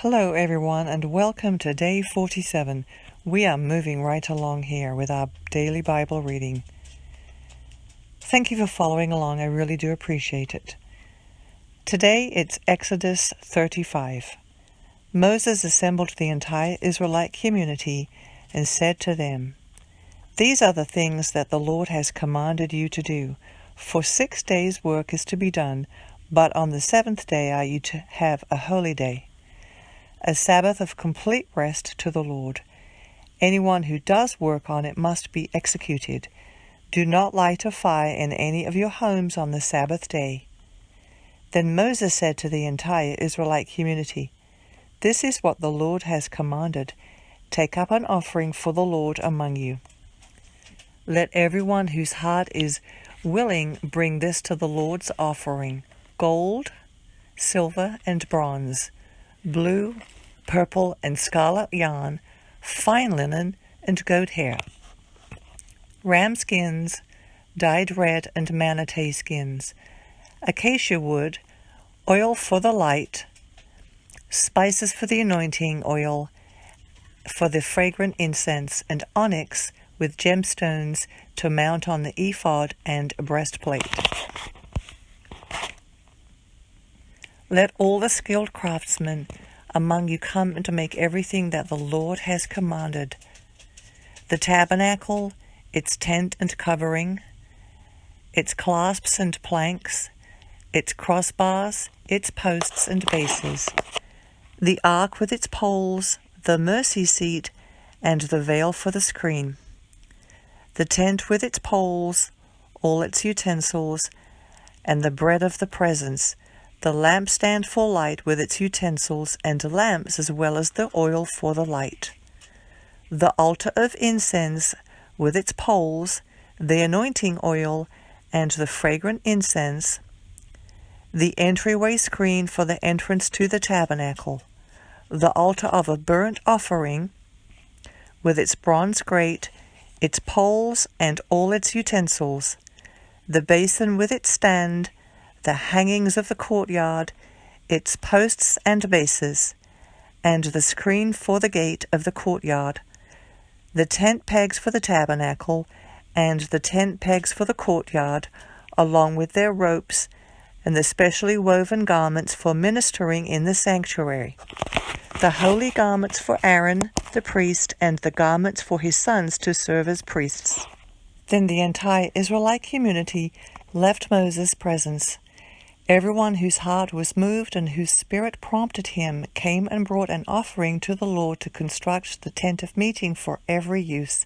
Hello everyone and welcome to day 47. We are moving right along here with our daily Bible reading. Thank you for following along, I really do appreciate it. Today it's Exodus 35. Moses assembled the entire Israelite community and said to them, "These are the things that the Lord has commanded you to do. For 6 days' work is to be done, but on the seventh day are you to have a holy day, a Sabbath of complete rest to the Lord. Anyone who does work on it must be executed. Do not light a fire in any of your homes on the Sabbath day." Then Moses said to the entire Israelite community, "This is what the Lord has commanded. Take up an offering for the Lord among you. Let everyone whose heart is willing bring this to the Lord's offering: gold, silver, and bronze, blue, purple, and scarlet yarn, fine linen, and goat hair, ram skins, dyed red, and manatee skins, acacia wood, oil for the light, spices for the anointing oil, for the fragrant incense, and onyx with gemstones to mount on the ephod and breastplate. Let all the skilled craftsmen among you come to make everything that the Lord has commanded: the tabernacle, its tent and covering, its clasps and planks, its crossbars, its posts and bases, the ark with its poles, the mercy seat, and the veil for the screen, the tent with its poles, all its utensils, and the bread of the presence, the lampstand for light with its utensils and lamps, as well as the oil for the light, the altar of incense with its poles, the anointing oil, and the fragrant incense, the entryway screen for the entrance to the tabernacle, the altar of a burnt offering with its bronze grate, its poles, and all its utensils, the basin with its stand, the hangings of the courtyard, its posts and bases, and the screen for the gate of the courtyard, the tent pegs for the tabernacle, and the tent pegs for the courtyard, along with their ropes, and the specially woven garments for ministering in the sanctuary, the holy garments for Aaron the priest, and the garments for his sons to serve as priests. Then the entire Israelite community left Moses' presence. Everyone whose heart was moved and whose spirit prompted him came and brought an offering to the Lord to construct the tent of meeting for every use,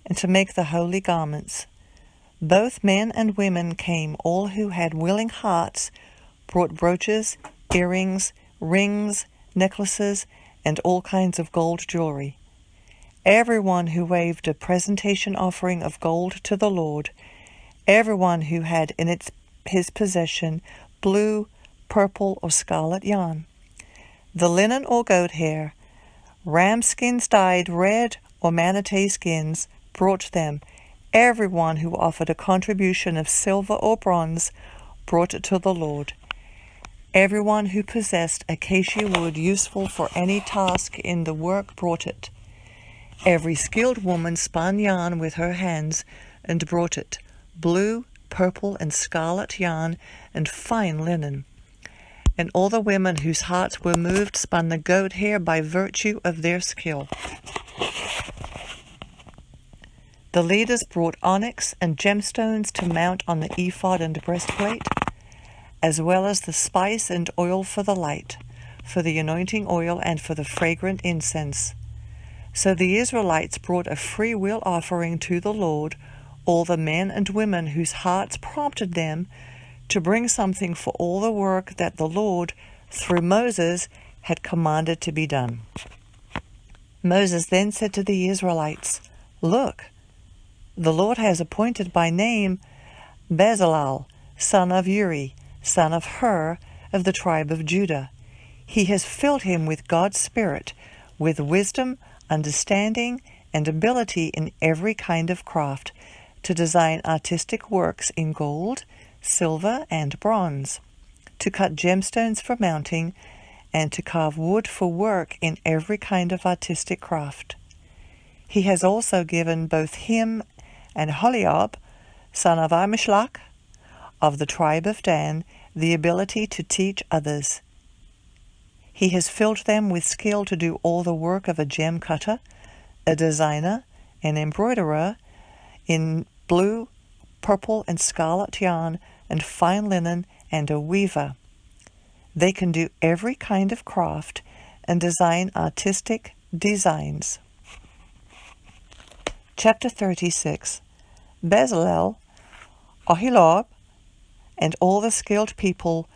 and to make the holy garments. Both men and women came, all who had willing hearts, brought brooches, earrings, rings, necklaces, and all kinds of gold jewelry. Everyone who waved a presentation offering of gold to the Lord, everyone who had in his possession blue, purple, or scarlet yarn, the linen or goat hair, ram skins dyed red, or manatee skins, brought them. Everyone who offered a contribution of silver or bronze brought it to the Lord. Everyone who possessed acacia wood useful for any task in the work brought it. Every skilled woman spun yarn with her hands and brought it: blue, purple, and scarlet yarn, and fine linen. And all the women whose hearts were moved spun the goat hair by virtue of their skill. The leaders brought onyx and gemstones to mount on the ephod and breastplate, as well as the spice and oil for the light, for the anointing oil, and for the fragrant incense. So the Israelites brought a freewill offering to the Lord, all the men and women whose hearts prompted them to bring something for all the work that the Lord, through Moses, had commanded to be done. Moses then said to the Israelites, "Look, the Lord has appointed by name Bezalel, son of Uri, son of Hur, of the tribe of Judah. He has filled him with God's Spirit, with wisdom, understanding, and ability in every kind of craft, to design artistic works in gold, silver, and bronze, to cut gemstones for mounting, and to carve wood for work in every kind of artistic craft. He has also given both him and Holiab, son of Ammishlach, of the tribe of Dan, the ability to teach others. He has filled them with skill to do all the work of a gem cutter, a designer, an embroiderer in blue, purple, and scarlet yarn, and fine linen, and a weaver. They can do every kind of craft and design artistic designs. Chapter 36. Bezalel, Oholiab, and all the skilled people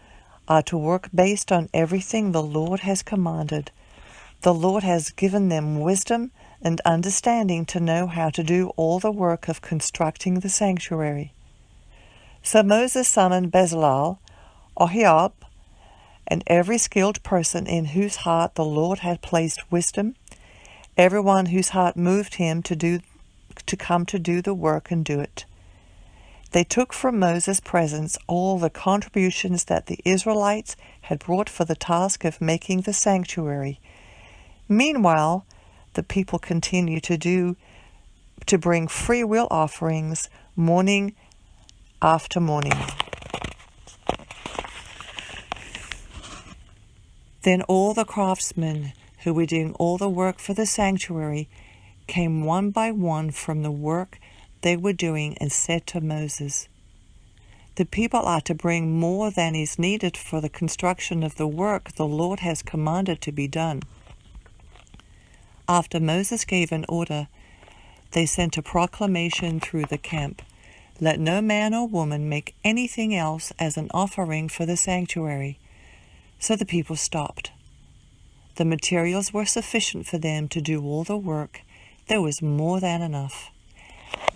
are to work based on everything the Lord has commanded. The Lord has given them wisdom and understanding to know how to do all the work of constructing the sanctuary. So Moses summoned Bezalel, Oholiab, and every skilled person in whose heart the Lord had placed wisdom, everyone whose heart moved him to come to do the work and do it. They took from Moses' presence all the contributions that the Israelites had brought for the task of making the sanctuary. Meanwhile, the people continued to bring free will offerings morning after morning. Then all the craftsmen who were doing all the work for the sanctuary came one by one from the work they were doing and said to Moses, "The people are to bring more than is needed for the construction of the work the Lord has commanded to be done." After Moses gave an order, they sent a proclamation through the camp, "Let no man or woman make anything else as an offering for the sanctuary." So the people stopped. The materials were sufficient for them to do all the work. There was more than enough.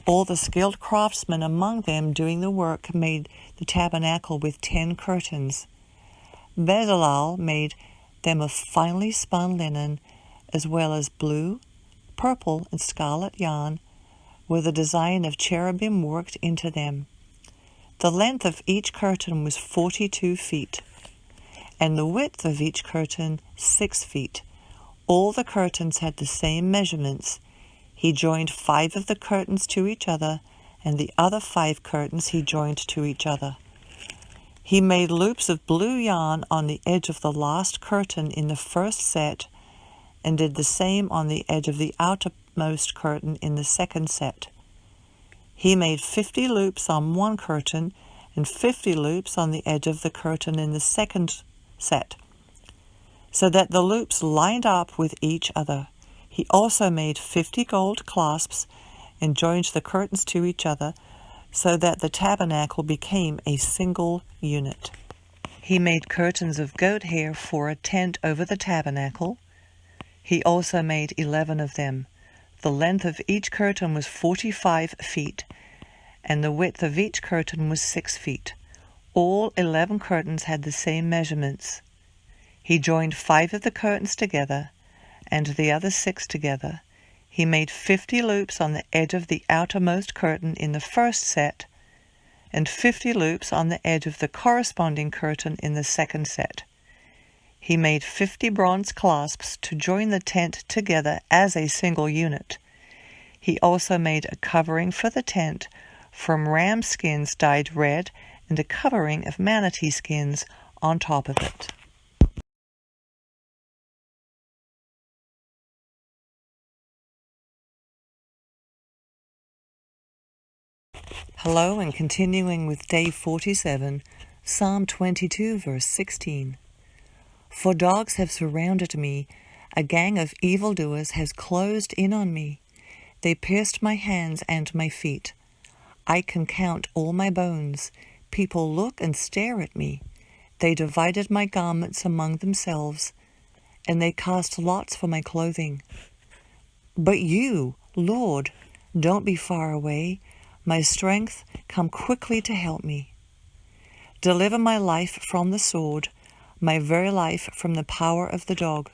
All the skilled craftsmen among them doing the work made the tabernacle with 10 curtains. Bezalel made them of finely spun linen, as well as blue, purple, and scarlet yarn, with a design of cherubim worked into them. The length of each curtain was 42 feet, and the width of each curtain 6 feet. All the curtains had the same measurements. He joined 5 of the curtains to each other, and the other 5 curtains he joined to each other. He made loops of blue yarn on the edge of the last curtain in the first set, and did the same on the edge of the outermost curtain in the second set. He made 50 loops on one curtain, and 50 loops on the edge of the curtain in the second set, so that the loops lined up with each other. He also made 50 gold clasps and joined the curtains to each other, so that the tabernacle became a single unit. He made curtains of goat hair for a tent over the tabernacle. He also made 11 of them. The length of each curtain was 45 feet, and the width of each curtain was 6 feet. All 11 curtains had the same measurements. He joined 5 of the curtains together, and the other 6 together. He made 50 loops on the edge of the outermost curtain in the first set, and 50 loops on the edge of the corresponding curtain in the second set. He made 50 bronze clasps to join the tent together as a single unit. He also made a covering for the tent from ram skins dyed red, and a covering of manatee skins on top of it. Hello, and continuing with day 47, Psalm 22, verse 16. For dogs have surrounded me, a gang of evildoers has closed in on me. They pierced my hands and my feet. I can count all my bones. People look and stare at me. They divided my garments among themselves, and they cast lots for my clothing. But you, Lord, don't be far away. My strength, come quickly to help me. Deliver my life from the sword, my very life from the power of the dog.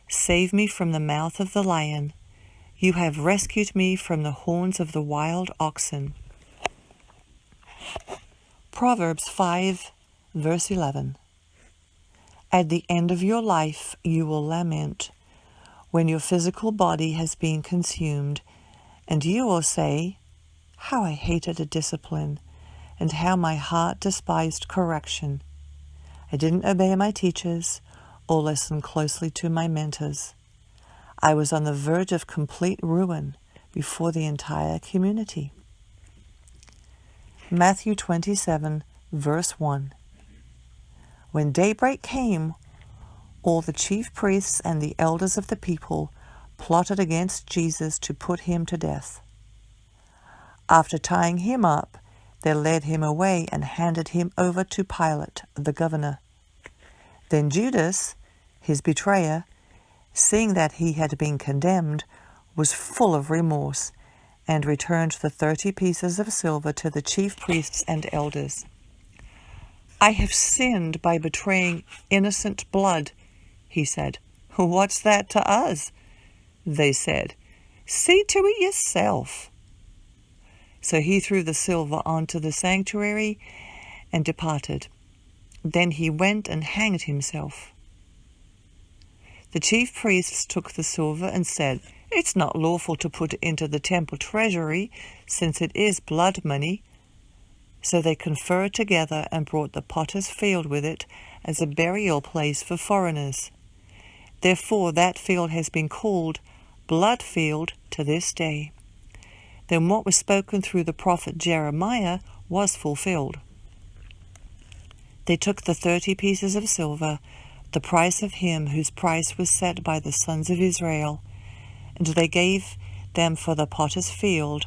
Save me from the mouth of the lion. You have rescued me from the horns of the wild oxen. Proverbs 5, verse 11. At the end of your life, you will lament when your physical body has been consumed, and you will say, "How I hated a discipline, and how my heart despised correction. I didn't obey my teachers or listen closely to my mentors. I was on the verge of complete ruin before the entire community." Matthew 27, verse 1. When daybreak came, all the chief priests and the elders of the people plotted against Jesus to put him to death. After tying him up, they led him away and handed him over to Pilate, the governor. Then Judas, his betrayer, seeing that he had been condemned, was full of remorse and returned the 30 pieces of silver to the chief priests and elders. "I have sinned by betraying innocent blood," he said. "What's that to us?" they said. "See to it yourself." So he threw the silver onto the sanctuary and departed. Then he went and hanged himself. The chief priests took the silver and said, "It's not lawful to put it into the temple treasury, since it is blood money." So they conferred together and brought the potter's field with it as a burial place for foreigners. Therefore that field has been called Blood Field to this day. Then what was spoken through the prophet Jeremiah was fulfilled. They took the 30 pieces of silver, the price of him whose price was set by the sons of Israel, and they gave them for the potter's field,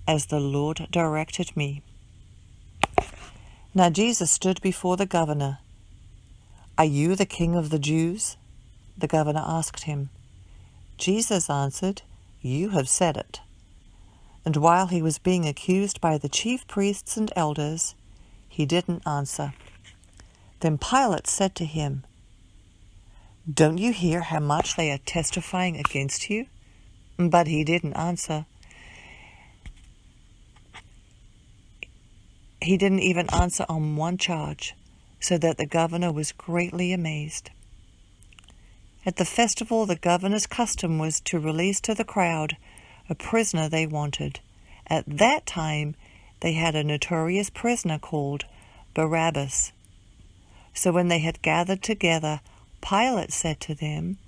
as the Lord directed me. Now Jesus stood before the governor. "Are you the king of the Jews?" the governor asked him. Jesus answered, "You have said it." And while he was being accused by the chief priests and elders, he didn't answer. Then Pilate said to him, "Don't you hear how much they are testifying against you?" But he didn't answer. He didn't even answer on one charge, so that the governor was greatly amazed. At the festival, the governor's custom was to release to the crowd a prisoner they wanted. At that time, they had a notorious prisoner called Barabbas. So when they had gathered together, Pilate said to them,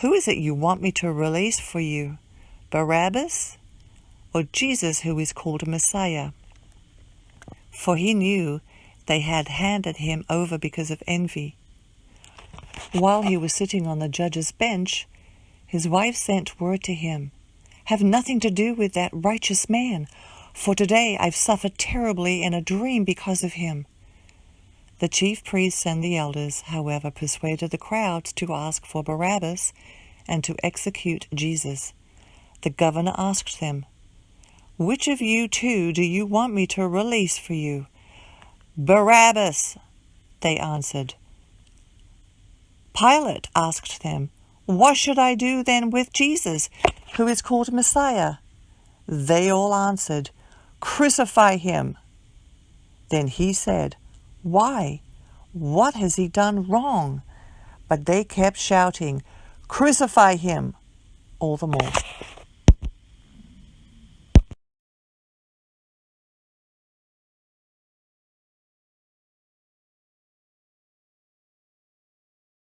"Who is it you want me to release for you, Barabbas or Jesus, who is called Messiah?" For he knew they had handed him over because of envy. While he was sitting on the judge's bench, his wife sent word to him, "Have nothing to do with that righteous man, for today I've suffered terribly in a dream because of him." The chief priests and the elders, however, persuaded the crowds to ask for Barabbas and to execute Jesus. The governor asked them, "Which of you two do you want me to release for you?" "Barabbas," they answered. Pilate asked them, "What should I do then with Jesus, who is called Messiah?" They all answered, "Crucify him." Then he said, "Why? What has he done wrong?" But they kept shouting, "Crucify him," all the more.